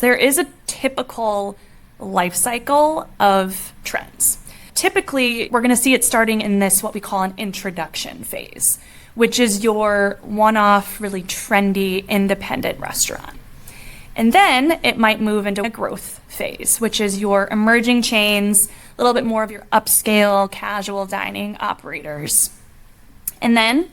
There is a typical life cycle of trends. Typically, we're going to see it starting in this, what we call an introduction phase, which is your one-off, really trendy, independent restaurant. And then it might move into a growth phase, which is your emerging chains, a little bit more of your upscale, casual dining operators. And then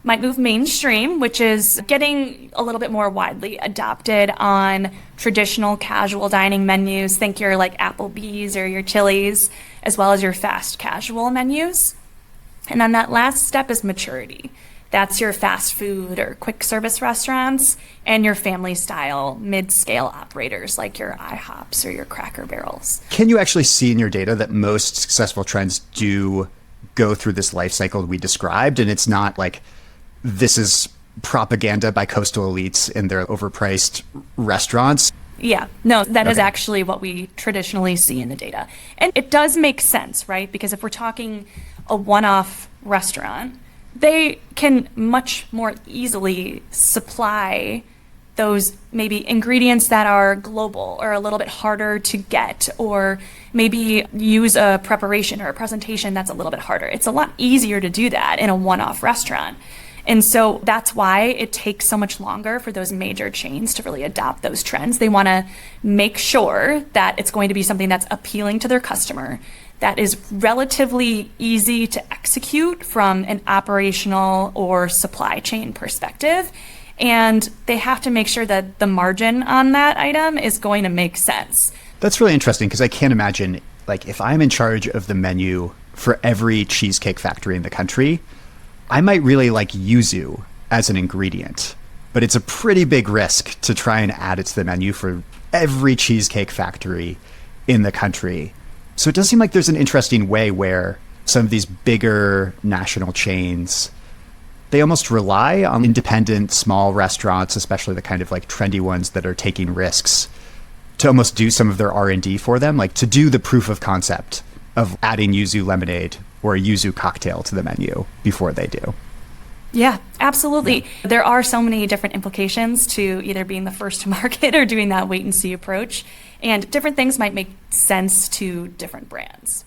might move mainstream, which is getting a little bit more widely adopted on traditional casual dining menus. Think your like Applebee's or your Chili's, as well as your fast casual menus. And then that last step is maturity. That's your fast food or quick service restaurants and your family style mid-scale operators like your IHOPs or your Cracker Barrels. Can you actually see in your data that most successful trends do go through this life cycle we described, and it's not like this is propaganda by coastal elites in their overpriced restaurants? Yeah, no, that is actually what we traditionally see in the data. And it does make sense, right? Because if we're talking a one-off restaurant, they can much more easily supply those maybe ingredients that are global or a little bit harder to get, or maybe use a preparation or a presentation that's a little bit harder. It's a lot easier to do that in a one-off restaurant. And so that's why it takes so much longer for those major chains to really adopt those trends. They want to make sure that it's going to be something that's appealing to their customer, that is relatively easy to execute from an operational or supply chain perspective. And they have to make sure that the margin on that item is going to make sense. That's really interesting, because I can't imagine, like, if I'm in charge of the menu for every cheesecake factory in the country, I might really like yuzu as an ingredient, but it's a pretty big risk to try and add it to the menu for every cheesecake factory in the country. So it does seem like there's an interesting way where some of these bigger national chains, they almost rely on independent small restaurants, especially the kind of like trendy ones that are taking risks, to almost do some of their R&D for them, like to do the proof of concept of adding yuzu lemonade or a yuzu cocktail to the menu before they do. Yeah, absolutely. Yeah. There are so many different implications to either being the first to market or doing that wait and see approach. And different things might make sense to different brands.